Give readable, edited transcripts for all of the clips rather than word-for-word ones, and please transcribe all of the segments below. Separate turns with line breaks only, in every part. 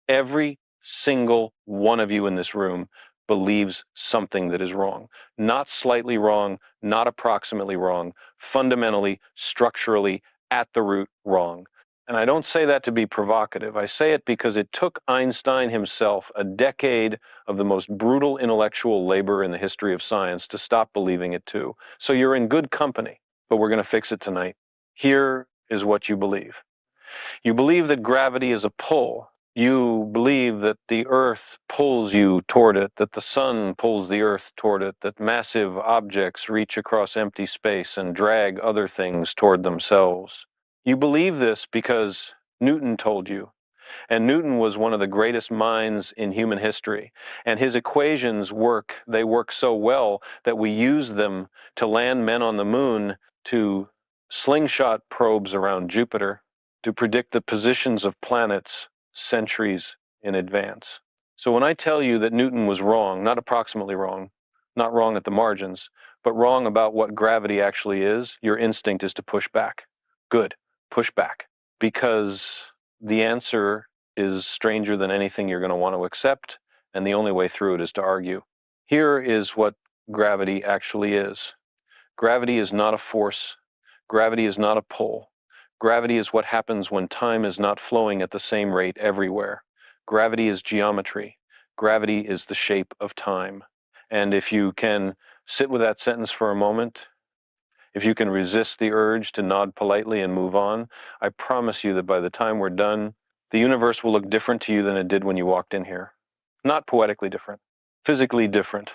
Every single one of you in this room believes something that is wrong. Not slightly wrong, not approximately wrong, fundamentally, structurally, at the root wrong. And I don't say that to be provocative. I say it because it took Einstein himself a decade of the most brutal intellectual labor in the history of science to stop believing it too. So you're in good company, but we're going to fix it tonight. Here is what you believe. You believe that gravity is a pull. You believe that the earth pulls you toward it, that the sun pulls the earth toward it, that massive objects reach across empty space and drag other things toward themselves. You believe this because Newton told you. And Newton was one of the greatest minds in human history. And his equations they work so well that we use them to land men on the moon, to slingshot probes around Jupiter, to predict the positions of planets centuries in advance. So when I tell you that Newton was wrong, not approximately wrong, not wrong at the margins, but wrong about what gravity actually is, your instinct is to push back. Good, push back. Because the answer is stranger than anything you're going to want to accept, and the only way through it is to argue. Here is what gravity actually is. Gravity is not a force. Gravity is not a pull. Gravity is what happens when time is not flowing at the same rate everywhere. Gravity is geometry. Gravity is the shape of time. And if you can sit with that sentence for a moment, if you can resist the urge to nod politely and move on, I promise you that by the time we're done, the universe will look different to you than it did when you walked in here. Not poetically different, physically different.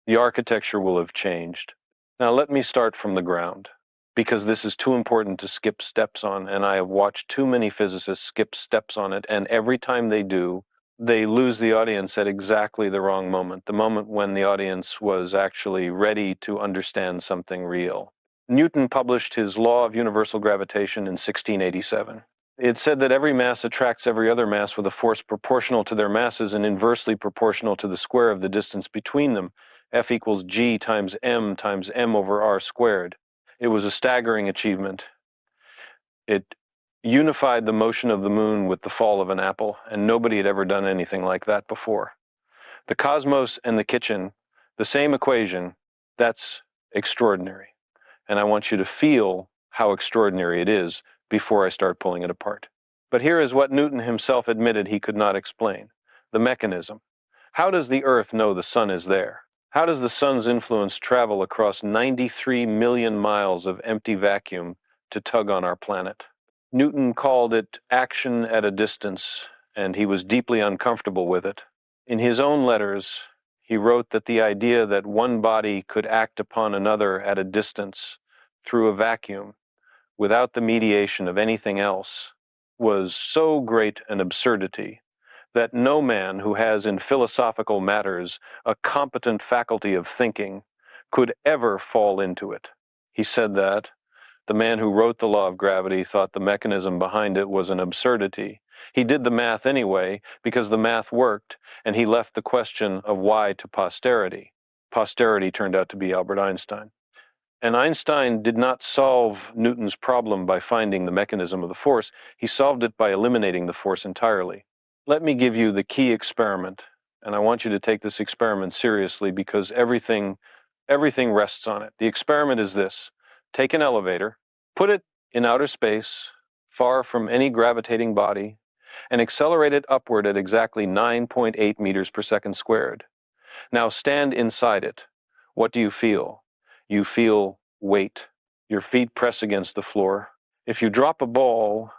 The architecture will have changed. Now let me start from the ground, because this is too important to skip steps on, and I have watched too many physicists skip steps on it, and every time they do, they lose the audience at exactly the wrong moment, the moment when the audience was actually ready to understand something real. Newton published his law of universal gravitation in 1687. It said that every mass attracts every other mass with a force proportional to their masses and inversely proportional to the square of the distance between them. F equals g times m over r squared. It was a staggering achievement. It unified the motion of the moon with the fall of an apple, and nobody had ever done anything like that before. The cosmos and the kitchen, the same equation, that's extraordinary. And I want you to feel how extraordinary it is before I start pulling it apart. But here is what Newton himself admitted he could not explain: the mechanism. How does the Earth know the sun is there? How does the sun's influence travel across 93 million miles of empty vacuum to tug on our planet? Newton called it action at a distance, and he was deeply uncomfortable with it. In his own letters, he wrote that the idea that one body could act upon another at a distance through a vacuum without the mediation of anything else was so great an absurdity that no man who has in philosophical matters a competent faculty of thinking could ever fall into it. He said that the man who wrote the law of gravity thought the mechanism behind it was an absurdity. He did the math anyway because the math worked, and he left the question of why to posterity. Posterity turned out to be Albert Einstein. And Einstein did not solve Newton's problem by finding the mechanism of the force. He solved it by eliminating the force entirely. Let me give you the key experiment, and I want you to take this experiment seriously because everything rests on it. The experiment is this: take an elevator, put it in outer space, far from any gravitating body, and accelerate it upward at exactly 9.8 meters per second squared. Now stand inside it. What do you feel? You feel weight. Your feet press against the floor. If you drop a ball,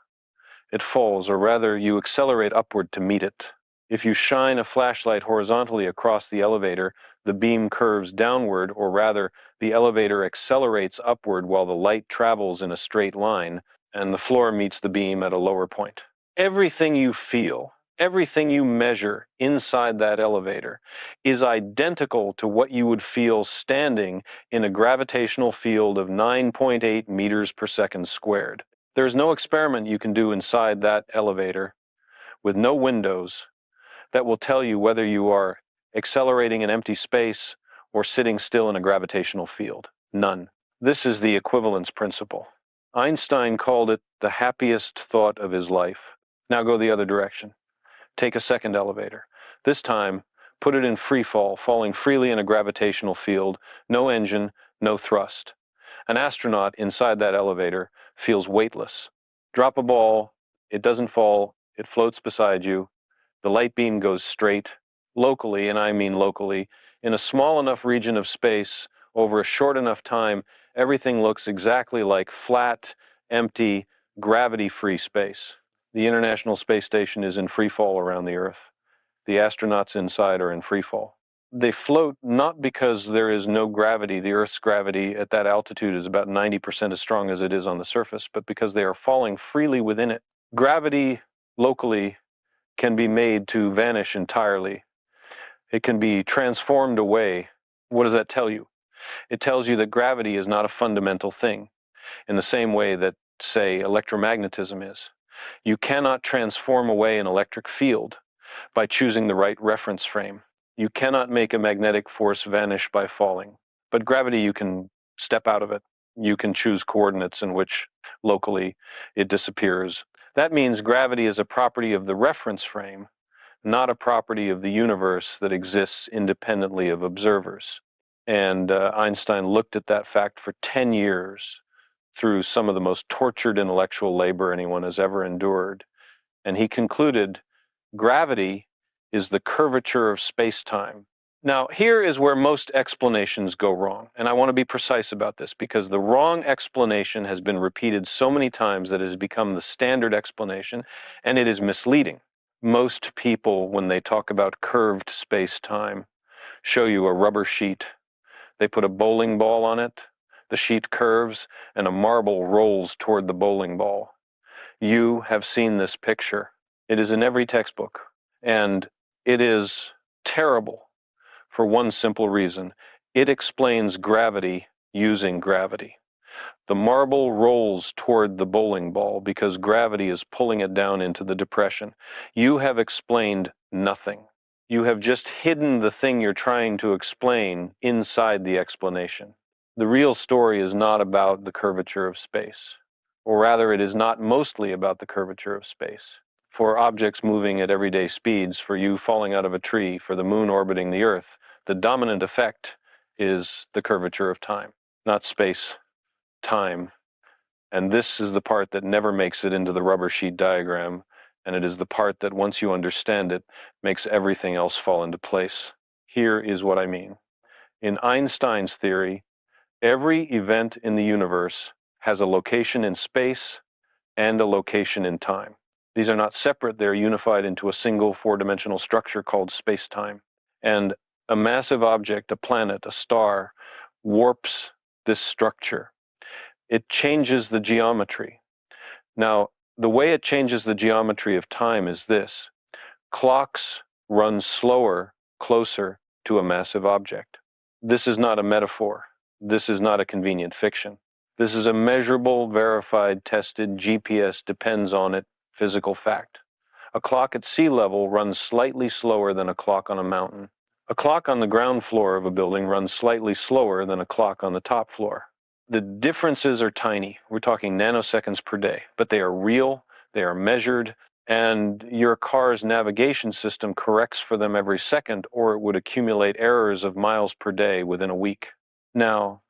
it falls, or rather, you accelerate upward to meet it. If you shine a flashlight horizontally across the elevator, the beam curves downward, or rather, the elevator accelerates upward while the light travels in a straight line, and the floor meets the beam at a lower point. Everything you feel, everything you measure inside that elevator is identical to what you would feel standing in a gravitational field of 9.8 meters per second squared. There's no experiment you can do inside that elevator with no windows that will tell you whether you are accelerating in empty space or sitting still in a gravitational field. None. This is the equivalence principle. Einstein called it the happiest thought of his life. Now go the other direction. Take a second elevator. This time, put it in free fall, falling freely in a gravitational field, no engine, no thrust. An astronaut inside that elevator feels weightless. Drop a ball, it doesn't fall, it floats beside you. The light beam goes straight, locally, and I mean locally, in a small enough region of space, over a short enough time, everything looks exactly like flat, empty, gravity-free space. The International Space Station is in free fall around the Earth. The astronauts inside are in free fall. They float not because there is no gravity. The Earth's gravity at that altitude is about 90% as strong as it is on the surface, but because they are falling freely within it. Gravity locally can be made to vanish entirely. It can be transformed away. What does that tell you? It tells you that gravity is not a fundamental thing in the same way that, say, electromagnetism is. You cannot transform away an electric field by choosing the right reference frame. You cannot make a magnetic force vanish by falling. But gravity, you can step out of it. You can choose coordinates in which locally it disappears. That means gravity is a property of the reference frame, not a property of the universe that exists independently of observers. And Einstein looked at that fact for 10 years through some of the most tortured intellectual labor anyone has ever endured. And he concluded gravity is the curvature of space-time. Now, here is where most explanations go wrong, and I want to be precise about this because the wrong explanation has been repeated so many times that it has become the standard explanation, and it is misleading. Most people, when they talk about curved space-time, show you a rubber sheet. They put a bowling ball on it, the sheet curves, and a marble rolls toward the bowling ball. You have seen this picture. It is in every textbook, and it is terrible for one simple reason. It explains gravity using gravity. The marble rolls toward the bowling ball because gravity is pulling it down into the depression. You have explained nothing. You have just hidden the thing you're trying to explain inside the explanation. The real story is not about the curvature of space, or rather, it is not mostly about the curvature of space. For objects moving at everyday speeds, for you falling out of a tree, for the moon orbiting the Earth, the dominant effect is the curvature of time, not space, time. And this is the part that never makes it into the rubber sheet diagram, and it is the part that, once you understand it, makes everything else fall into place. Here is what I mean. In Einstein's theory, every event in the universe has a location in space and a location in time. These are not separate, they're unified into a single four-dimensional structure called space-time. And a massive object, a planet, a star, warps this structure. It changes the geometry. Now, the way it changes the geometry of time is this. Clocks run slower, closer to a massive object. This is not a metaphor. This is not a convenient fiction. This is a measurable, verified, tested, GPS depends on it, physical fact. A clock at sea level runs slightly slower than a clock on a mountain. A clock on the ground floor of a building runs slightly slower than a clock on the top floor. The differences are tiny. We're talking nanoseconds per day, but they are real, they are measured, and your car's navigation system corrects for them every second, or it would accumulate errors of miles per day within a week. Now,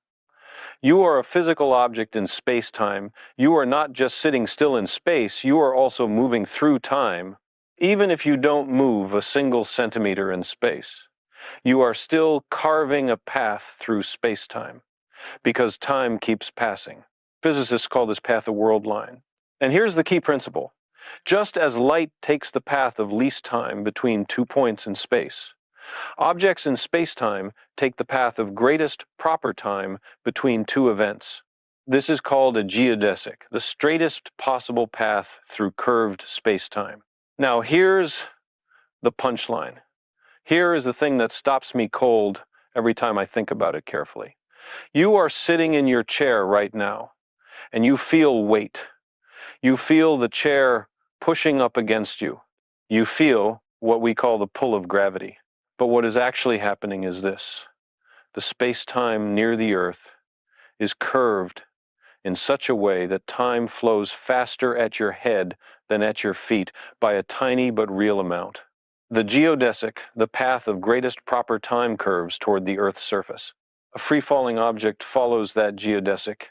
you are a physical object in space-time. You are not just sitting still in space, you are also moving through time. Even if you don't move a single centimeter in space, you are still carving a path through space-time, because time keeps passing. Physicists call this path a world line. And here's the key principle. Just as light takes the path of least time between 2 points in space, objects in space-time take the path of greatest proper time between two events. This is called a geodesic, the straightest possible path through curved space-time. Now here's the punchline. Here is the thing that stops me cold every time I think about it carefully. You are sitting in your chair right now, and you feel weight. You feel the chair pushing up against you. You feel what we call the pull of gravity. But what is actually happening is this. The space-time near the Earth is curved in such a way that time flows faster at your head than at your feet by a tiny but real amount. The geodesic, the path of greatest proper time curves toward the Earth's surface. A free-falling object follows that geodesic.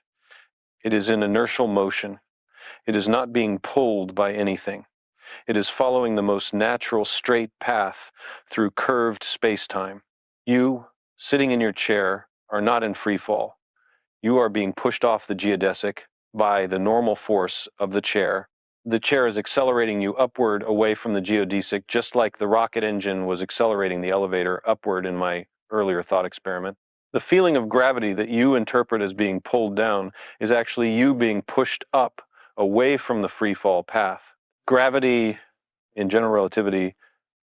It is in inertial motion. It is not being pulled by anything. It is following the most natural straight path through curved space-time. You, sitting in your chair, are not in free fall. You are being pushed off the geodesic by the normal force of the chair. The chair is accelerating you upward away from the geodesic, just like the rocket engine was accelerating the elevator upward in my earlier thought experiment. The feeling of gravity that you interpret as being pulled down is actually you being pushed up away from the free fall path. Gravity in general relativity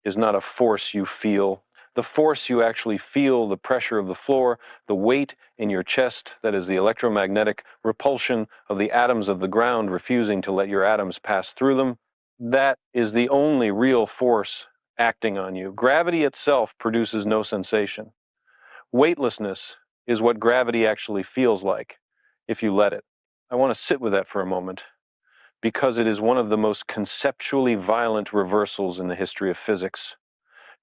is not a force you feel. The force you actually feel, the pressure of the floor, the weight in your chest, that is the electromagnetic repulsion of the atoms of the ground refusing to let your atoms pass through them, that is the only real force acting on you. Gravity itself produces no sensation. Weightlessness is what gravity actually feels like if you let it. I want to sit with that for a moment, because it is one of the most conceptually violent reversals in the history of physics.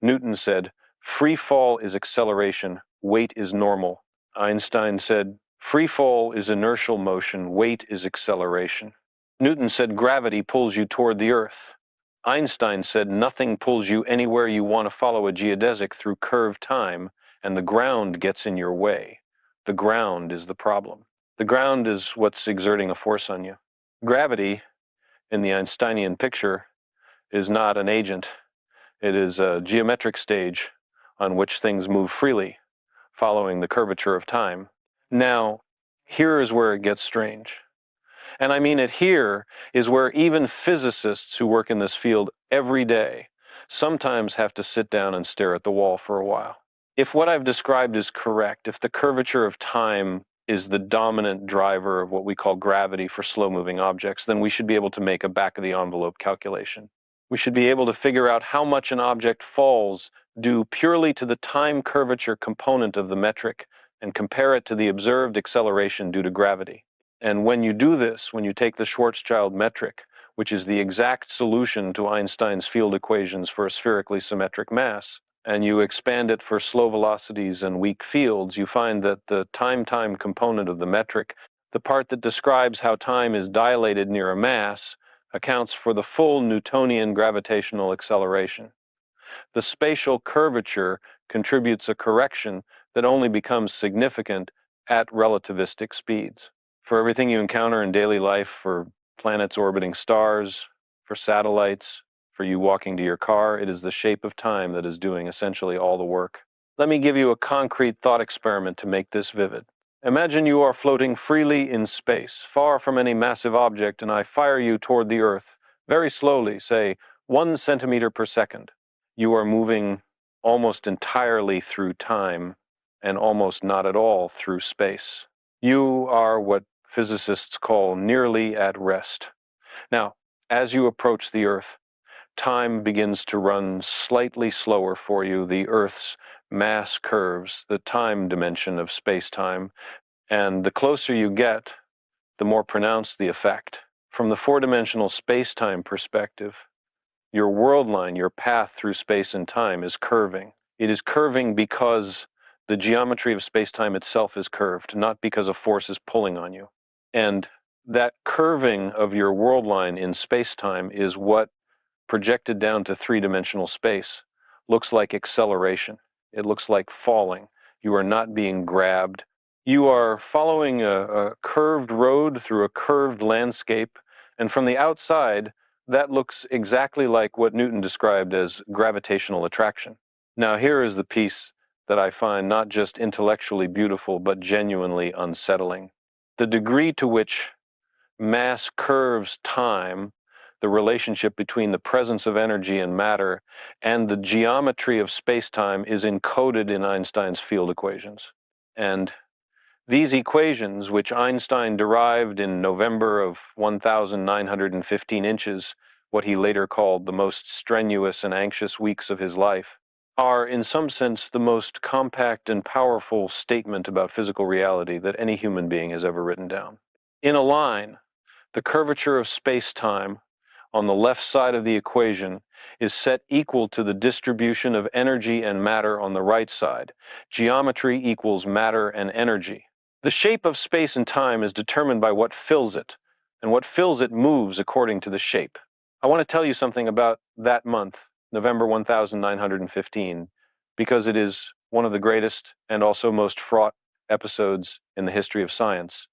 Newton said, "Free fall is acceleration, weight is normal." Einstein said, "Free fall is inertial motion, weight is acceleration." Newton said, "Gravity pulls you toward the Earth." Einstein said, "Nothing pulls you anywhere you want to follow a geodesic through curved time, and the ground gets in your way. The ground is the problem. The ground is what's exerting a force on you." Gravity, in the Einsteinian picture, is not an agent. It is a geometric stage on which things move freely, following the curvature of time. Now, here is where it gets strange. And I mean it here is where even physicists who work in this field every day sometimes have to sit down and stare at the wall for a while. If what I've described is correct, if the curvature of time is the dominant driver of what we call gravity for slow-moving objects, then we should be able to make a back-of-the-envelope calculation. We should be able to figure out how much an object falls due purely to the time curvature component of the metric and compare it to the observed acceleration due to gravity. And when you do this, when you take the Schwarzschild metric, which is the exact solution to Einstein's field equations for a spherically symmetric mass, and you expand it for slow velocities and weak fields, you find that the time-time component of the metric, the part that describes how time is dilated near a mass, accounts for the full Newtonian gravitational acceleration. The spatial curvature contributes a correction that only becomes significant at relativistic speeds. For everything you encounter in daily life, for planets orbiting stars, for satellites, for you walking to your car, it is the shape of time that is doing essentially all the work. Let me give you a concrete thought experiment to make this vivid. Imagine you are floating freely in space, far from any massive object, and I fire you toward the Earth, very slowly, say 1 centimeter per second. You are moving almost entirely through time and almost not at all through space. You are what physicists call nearly at rest. Now, as you approach the Earth, time begins to run slightly slower for you. The Earth's mass curves, the time dimension of space-time, and the closer you get, the more pronounced the effect. From the four-dimensional space-time perspective, your world line, your path through space and time is curving. It is curving because the geometry of space-time itself is curved, not because a force is pulling on you. And that curving of your world line in space-time is what, projected down to three-dimensional space, looks like acceleration. It looks like falling. You are not being grabbed. You are following a curved road through a curved landscape, and from the outside, that looks exactly like what Newton described as gravitational attraction. Now, here is the piece that I find not just intellectually beautiful, but genuinely unsettling. The degree to which mass curves time, the relationship between the presence of energy and matter, and the geometry of space-time is encoded in Einstein's field equations. And these equations, which Einstein derived in November of 1915 inches, what he later called the most strenuous and anxious weeks of his life, are in some sense the most compact and powerful statement about physical reality that any human being has ever written down. In a line, the curvature of space-time on the left side of the equation is set equal to the distribution of energy and matter on the right side. Geometry equals matter and energy. The shape of space and time is determined by what fills it, and what fills it moves according to the shape. I want to tell you something about that month, November 1915, because it is one of the greatest and also most fraught episodes in the history of science,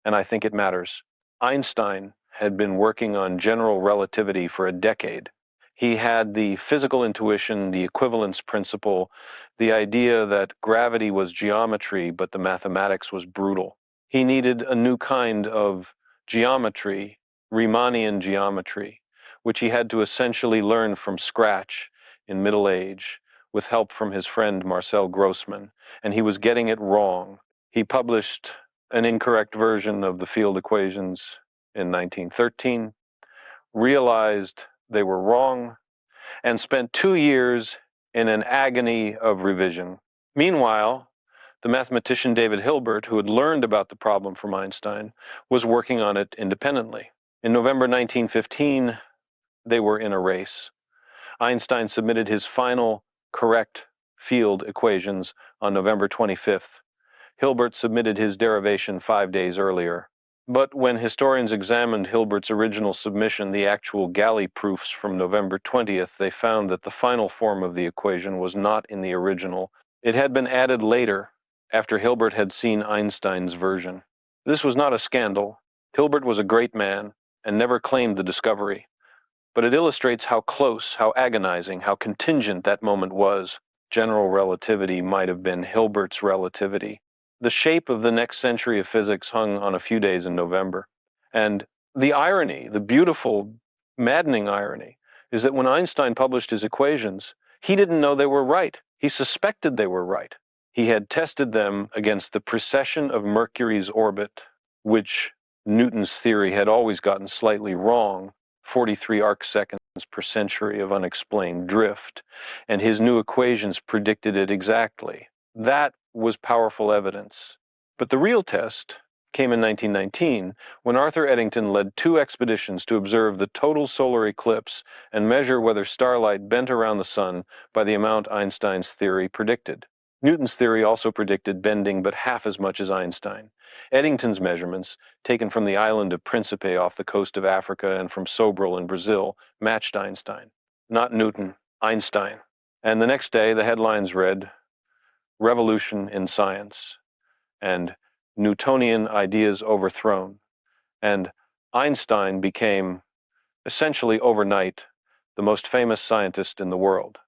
and I think it matters. Einstein had been working on general relativity for a decade. He had the physical intuition, the equivalence principle, the idea that gravity was geometry, but the mathematics was brutal. He needed a new kind of geometry, Riemannian geometry, which he had to essentially learn from scratch in middle age, with help from his friend Marcel Grossman, and he was getting it wrong. He published an incorrect version of the field equations in 1913, realized they were wrong, and spent 2 years in an agony of revision. Meanwhile, the mathematician David Hilbert, who had learned about the problem from Einstein, was working on it independently. In November 1915, they were in a race. Einstein submitted his final correct field equations on November 25th. Hilbert submitted his derivation 5 days earlier. But when historians examined Hilbert's original submission, the actual galley proofs from November 20th, they found that the final form of the equation was not in the original. It had been added later, after Hilbert had seen Einstein's version. This was not a scandal. Hilbert was a great man and never claimed the discovery. But it illustrates how close, how agonizing, how contingent that moment was. General relativity might have been Hilbert's relativity. The shape of the next century of physics hung on a few days in November. And the irony, the beautiful, maddening irony, is that when Einstein published his equations, he didn't know they were right. He suspected they were right. He had tested them against the precession of Mercury's orbit, which Newton's theory had always gotten slightly wrong, 43 arcseconds per century of unexplained drift, and his new equations predicted it exactly. That was powerful evidence. But the real test came in 1919, when Arthur Eddington led 2 expeditions to observe the total solar eclipse and measure whether starlight bent around the sun by the amount Einstein's theory predicted. Newton's theory also predicted bending but half as much as Einstein. Eddington's measurements, taken from the island of Principe off the coast of Africa and from Sobral in Brazil, matched Einstein. Not Newton, Einstein. And the next day, the headlines read, "Revolution in Science," and "Newtonian Ideas Overthrown," and Einstein became, essentially overnight, the most famous scientist in the world,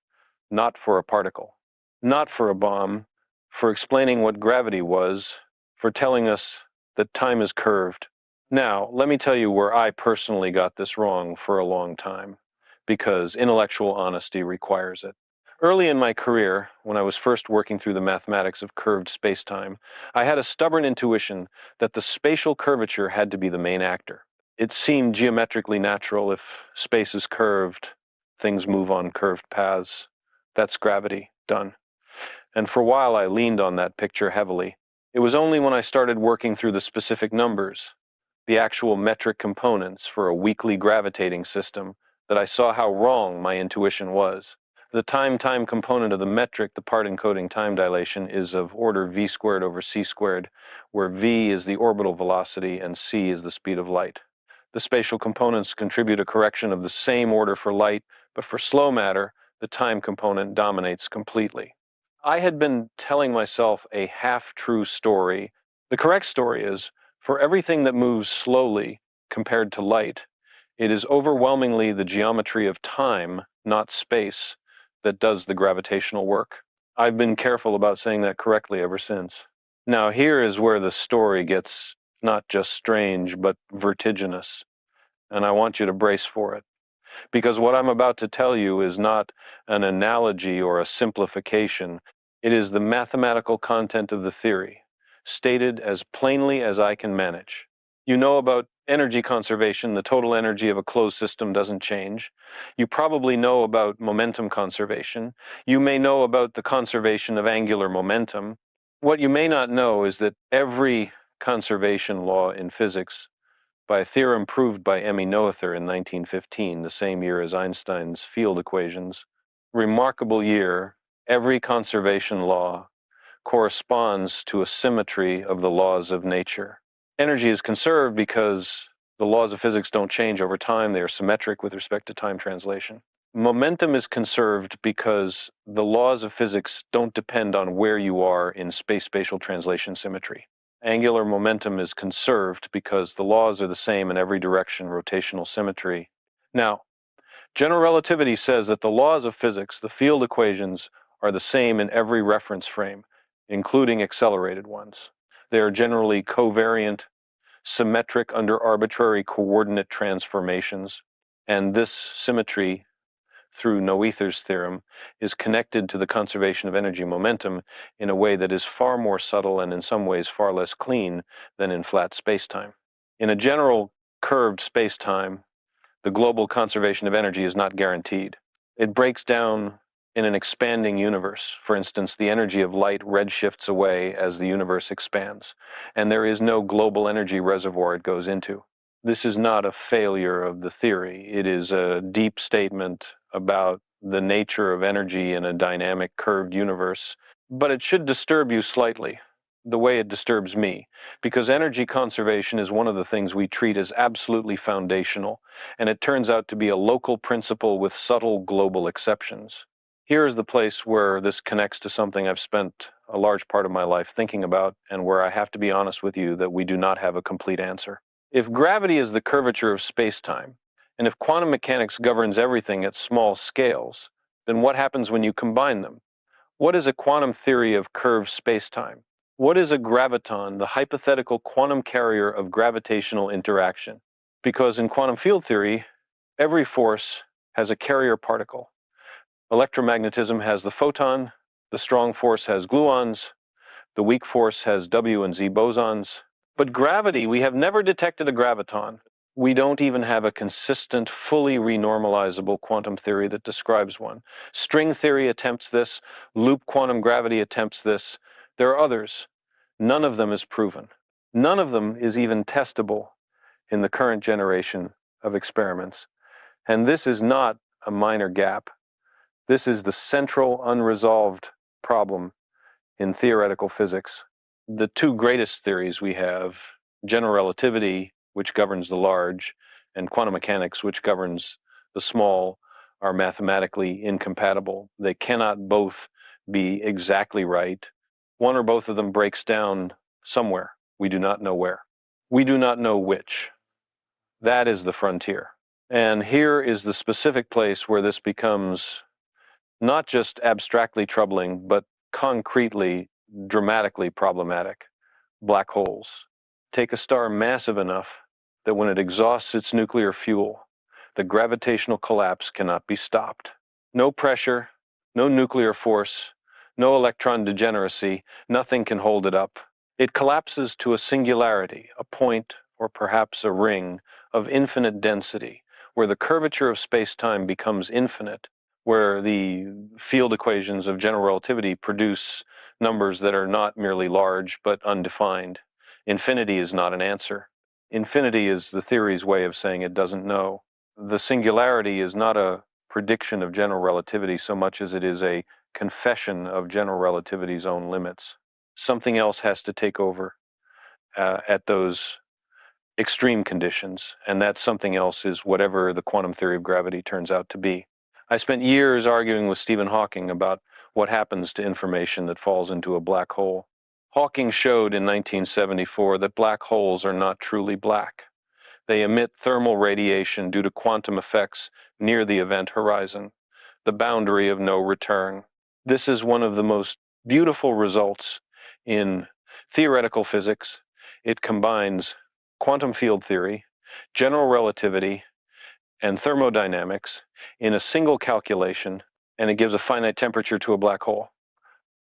not for a particle, not for a bomb, for explaining what gravity was, for telling us that time is curved. Now, let me tell you where I personally got this wrong for a long time, because intellectual honesty requires it. Early in my career, when I was first working through the mathematics of curved spacetime, I had a stubborn intuition that the spatial curvature had to be the main actor. It seemed geometrically natural. If space is curved, things move on curved paths. That's gravity, done. And for a while I leaned on that picture heavily. It was only when I started working through the specific numbers, the actual metric components for a weakly gravitating system, that I saw how wrong my intuition was. The time component of the metric, the part encoding time dilation, is of order v squared over c squared, where v is the orbital velocity and c is the speed of light. The spatial components contribute a correction of the same order for light, but for slow matter, the time component dominates completely. I had been telling myself a half-true story. The correct story is, for everything that moves slowly compared to light, it is overwhelmingly the geometry of time, not space, that does the gravitational work. I've been careful about saying that correctly ever since. Now here is where the story gets not just strange, but vertiginous, and I want you to brace for it. Because what I'm about to tell you is not an analogy or a simplification. It is the mathematical content of the theory, stated as plainly as I can manage. You know about energy conservation. The total energy of a closed system doesn't change. You probably know about momentum conservation. You may know about the conservation of angular momentum. What you may not know is that every conservation law in physics by a theorem proved by Emmy Noether in 1915, the same year as Einstein's field equations. Remarkable year. Every conservation law corresponds to a symmetry of the laws of nature. Energy is conserved because the laws of physics don't change over time. They are symmetric with respect to time translation. Momentum is conserved because the laws of physics don't depend on where you are in space-spatial translation symmetry. Angular momentum is conserved because the laws are the same in every direction, rotational symmetry. Now, general relativity says that the laws of physics, the field equations, are the same in every reference frame, including accelerated ones. They are generally covariant, symmetric under arbitrary coordinate transformations, and this symmetry, through Noether's theorem, is connected to the conservation of energy momentum in a way that is far more subtle and in some ways far less clean than in flat spacetime. In a general curved spacetime, the global conservation of energy is not guaranteed. It breaks down in an expanding universe. For instance, the energy of light redshifts away as the universe expands, and there is no global energy reservoir it goes into. This is not a failure of the theory. It is a deep statement about the nature of energy in a dynamic curved universe, but it should disturb you slightly, the way it disturbs me, because energy conservation is one of the things we treat as absolutely foundational, and it turns out to be a local principle with subtle global exceptions. Here is the place where this connects to something I've spent a large part of my life thinking about, and where I have to be honest with you that we do not have a complete answer. If gravity is the curvature of space-time, and if quantum mechanics governs everything at small scales, then what happens when you combine them? What is a quantum theory of curved space-time? What is a graviton, the hypothetical quantum carrier of gravitational interaction? Because in quantum field theory, every force has a carrier particle. Electromagnetism has the photon, the strong force has gluons, the weak force has W and Z bosons. But gravity, we have never detected a graviton. We don't even have a consistent, fully renormalizable quantum theory that describes one. String theory attempts this, loop quantum gravity attempts this. There are others. None of them is proven. None of them is even testable in the current generation of experiments. And this is not a minor gap. This is the central unresolved problem in theoretical physics. The two greatest theories we have, general relativity, which governs the large, and quantum mechanics, which governs the small, are mathematically incompatible. They cannot both be exactly right. One or both of them breaks down somewhere. We do not know where. We do not know which. That is the frontier. And here is the specific place where this becomes not just abstractly troubling, but concretely, dramatically problematic. Black holes. Take a star massive enough that when it exhausts its nuclear fuel, the gravitational collapse cannot be stopped. No pressure, no nuclear force, no electron degeneracy, nothing can hold it up. It collapses to a singularity, a point, or perhaps a ring, of infinite density, where the curvature of space-time becomes infinite, where the field equations of general relativity produce numbers that are not merely large, but undefined. Infinity is not an answer. Infinity is the theory's way of saying it doesn't know. The singularity is not a prediction of general relativity so much as it is a confession of general relativity's own limits. Something else has to take over at those extreme conditions, and that something else is whatever the quantum theory of gravity turns out to be. I spent years arguing with Stephen Hawking about what happens to information that falls into a black hole. Hawking showed in 1974 that black holes are not truly black. They emit thermal radiation due to quantum effects near the event horizon, the boundary of no return. This is one of the most beautiful results in theoretical physics. It combines quantum field theory, general relativity, and thermodynamics in a single calculation, and it gives a finite temperature to a black hole.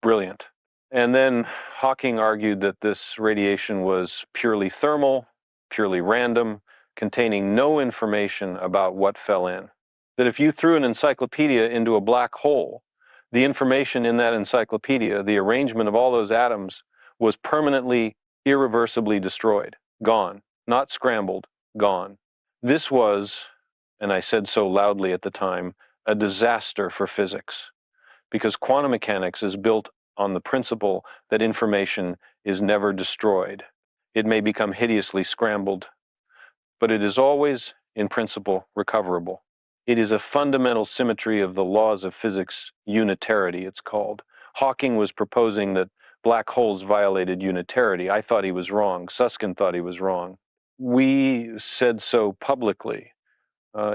Brilliant. And then Hawking argued that this radiation was purely thermal, purely random, containing no information about what fell in. That if you threw an encyclopedia into a black hole, the information in that encyclopedia, the arrangement of all those atoms, was permanently, irreversibly destroyed, gone, not scrambled, gone. This was, and I said so loudly at the time, a disaster for physics, because quantum mechanics is built on the principle that information is never destroyed. It may become hideously scrambled, but it is always, in principle, recoverable. It is a fundamental symmetry of the laws of physics, unitarity it's called. Hawking was proposing that black holes violated unitarity. I thought he was wrong. Susskind thought he was wrong. We said so publicly,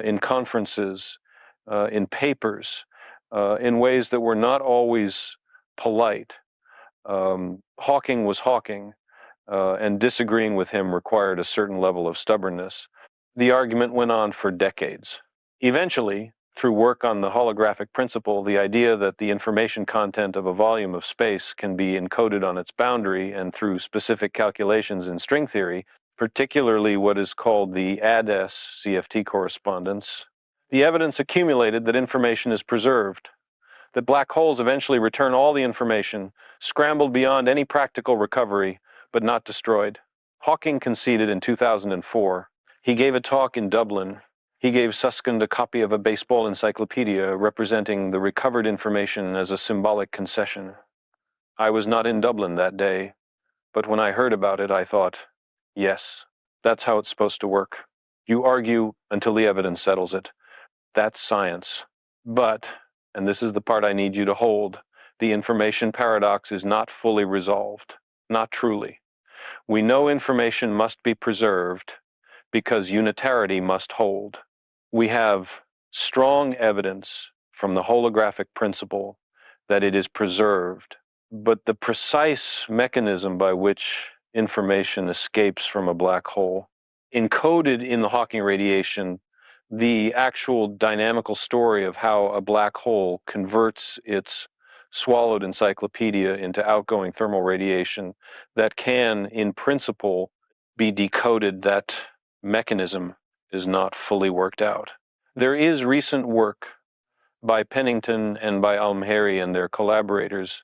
in conferences, in papers, in ways that were not always polite. Hawking was Hawking, and disagreeing with him required a certain level of stubbornness. The argument went on for decades. Eventually, through work on the holographic principle, the idea that the information content of a volume of space can be encoded on its boundary, and through specific calculations in string theory, particularly what is called the ADS CFT correspondence, the evidence accumulated that information is preserved, that black holes eventually return all the information, scrambled beyond any practical recovery, but not destroyed. Hawking conceded in 2004. He gave a talk in Dublin. He gave Susskind a copy of a baseball encyclopedia representing the recovered information as a symbolic concession. I was not in Dublin that day, but when I heard about it, I thought, yes, that's how it's supposed to work. You argue until the evidence settles it. That's science. But, and this is the part I need you to hold, the information paradox is not fully resolved. Not truly. We know information must be preserved because unitarity must hold. We have strong evidence from the holographic principle that it is preserved, but the precise mechanism by which information escapes from a black hole, encoded in the Hawking radiation, the actual dynamical story of how a black hole converts its swallowed encyclopedia into outgoing thermal radiation that can, in principle, be decoded, that mechanism is not fully worked out. There is recent work by Pennington and by Almheri and their collaborators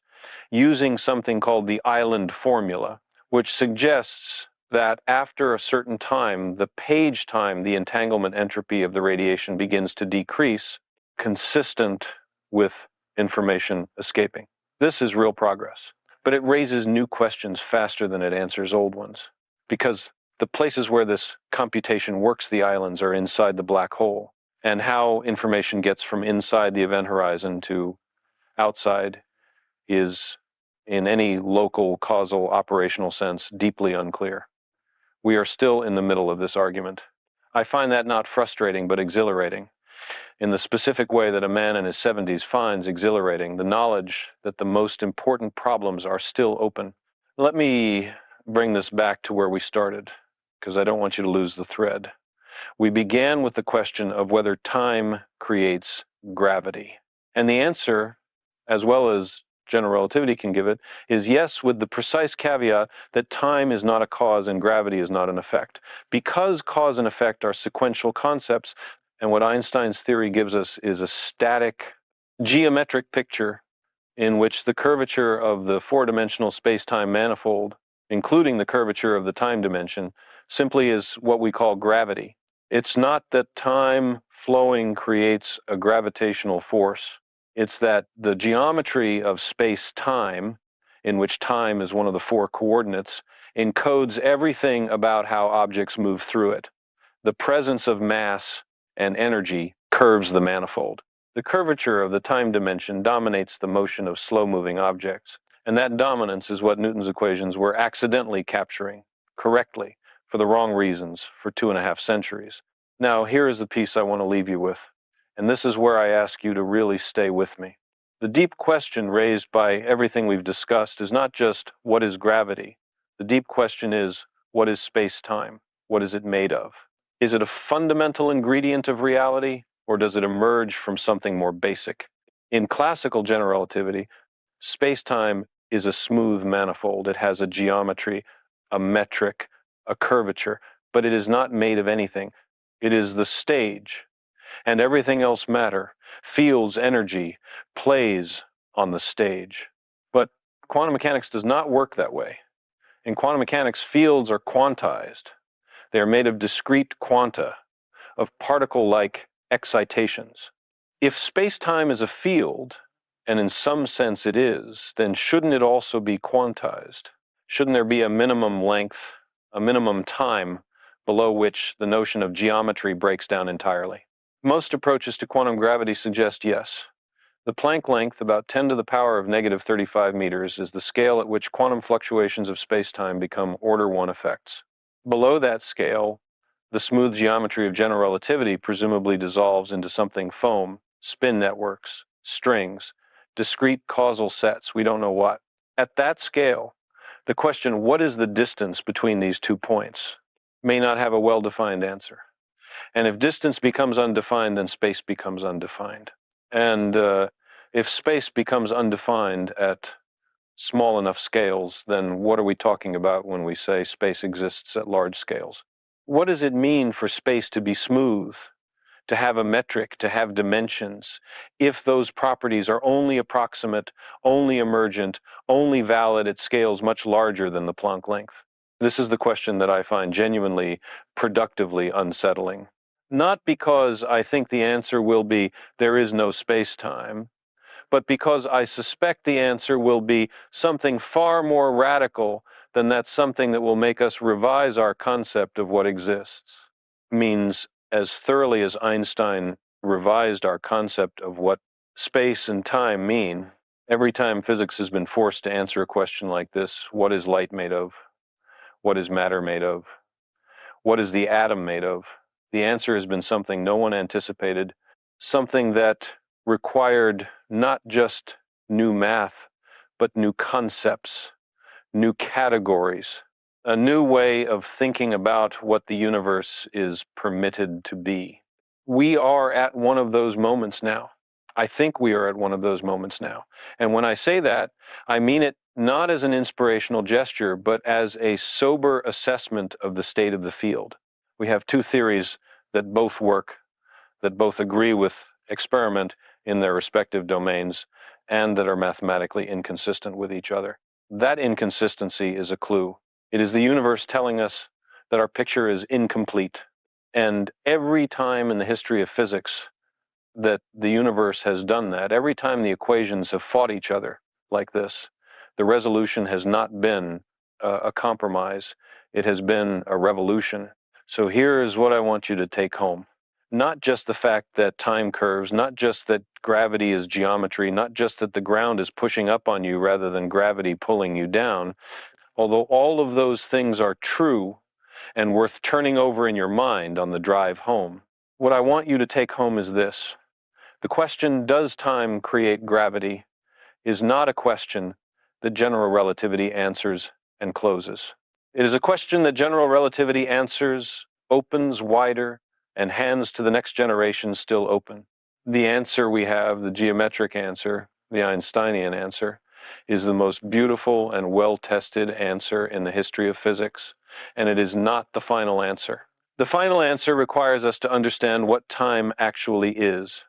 using something called the island formula, which suggests that after a certain time, the page time, the entanglement entropy of the radiation begins to decrease, consistent with information escaping. This is real progress, but it raises new questions faster than it answers old ones, because the places where this computation works, the islands, are inside the black hole, and how information gets from inside the event horizon to outside is, in any local causal operational sense, deeply unclear. We are still in the middle of this argument. I find that not frustrating, but exhilarating, in the specific way that a man in his 70s finds exhilarating the knowledge that the most important problems are still open. Let me bring this back to where we started, because I don't want you to lose the thread. We began with the question of whether time creates gravity. And the answer, as well as general relativity can give it, is yes, with the precise caveat that time is not a cause and gravity is not an effect. Because cause and effect are sequential concepts, and what Einstein's theory gives us is a static, geometric picture in which the curvature of the four-dimensional space-time manifold, including the curvature of the time dimension, simply is what we call gravity. It's not that time flowing creates a gravitational force. It's that the geometry of space-time, in which time is one of the four coordinates, encodes everything about how objects move through it. The presence of mass and energy curves the manifold. The curvature of the time dimension dominates the motion of slow-moving objects, and that dominance is what Newton's equations were accidentally capturing, correctly, for the wrong reasons, for 2.5 centuries. Now, here is the piece I want to leave you with, and this is where I ask you to really stay with me. The deep question raised by everything we've discussed is not just, what is gravity? The deep question is, what is space-time? What is it made of? Is it a fundamental ingredient of reality, or does it emerge from something more basic? In classical general relativity, space-time is a smooth manifold. It has a geometry, a metric, a curvature, but it is not made of anything. It is the stage, and everything else, matter, fields, energy, plays on the stage. But quantum mechanics does not work that way. In quantum mechanics, fields are quantized. They are made of discrete quanta, of particle-like excitations. If space-time is a field, and in some sense it is, then shouldn't it also be quantized? Shouldn't there be a minimum length, a minimum time below which the notion of geometry breaks down entirely? Most approaches to quantum gravity suggest yes. The Planck length, about 10 to the power of negative 35 meters, is the scale at which quantum fluctuations of space-time become order 1 effects. Below that scale, the smooth geometry of general relativity presumably dissolves into something foam, spin networks, strings, discrete causal sets, we don't know what. At that scale, the question, what is the distance between these 2 points, may not have a well-defined answer. And if distance becomes undefined, then space becomes undefined. And if space becomes undefined at small enough scales, then what are we talking about when we say space exists at large scales? What does it mean for space to be smooth, to have a metric, to have dimensions, if those properties are only approximate, only emergent, only valid at scales much larger than the Planck length? This is the question that I find genuinely, productively unsettling. Not because I think the answer will be there is no space-time, but because I suspect the answer will be something far more radical than that something that will make us revise our concept of what exists. Means as thoroughly as Einstein revised our concept of what space and time mean, every time physics has been forced to answer a question like this, what is light made of? What is matter made of? What is the atom made of? The answer has been something no one anticipated, something that required not just new math, but new concepts, new categories, a new way of thinking about what the universe is permitted to be. We are at one of those moments now. I think we are at one of those moments now. And when I say that, I mean it not as an inspirational gesture, but as a sober assessment of the state of the field. We have 2 theories that both work, that both agree with experiment in their respective domains, and that are mathematically inconsistent with each other. That inconsistency is a clue. It is the universe telling us that our picture is incomplete. And every time in the history of physics that the universe has done that, every time the equations have fought each other like this, the resolution has not been a compromise. It has been a revolution. So here is what I want you to take home. Not just the fact that time curves, not just that gravity is geometry, not just that the ground is pushing up on you rather than gravity pulling you down, although all of those things are true and worth turning over in your mind on the drive home. What I want you to take home is this. The question, does time create gravity, is not a question that general relativity answers and closes. It is a question that general relativity answers, opens wider, and hands to the next generation still open. The answer we have, the geometric answer, the Einsteinian answer, is the most beautiful and well-tested answer in the history of physics, and it is not the final answer. The final answer requires us to understand what time actually is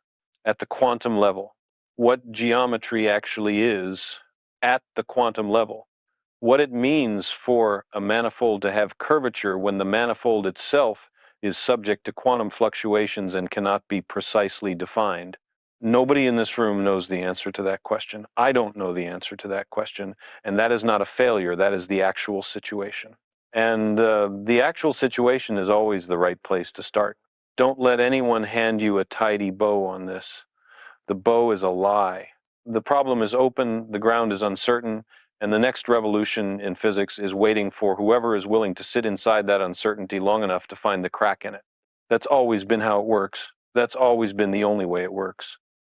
at the quantum level, what geometry actually is at the quantum level, what it means for a manifold to have curvature when the manifold itself is subject to quantum fluctuations and cannot be precisely defined. Nobody in this room knows the answer to that question. I don't know the answer to that question, and that is not a failure, that is the actual situation. And the actual situation is always the right place to start. Don't let anyone hand you a tidy bow on this. The bow is a lie. The problem is open, the ground is uncertain, and the next revolution in physics is waiting for whoever is willing to sit inside that uncertainty long enough to find the crack in it. That's always been how it works. That's always been the only way it works.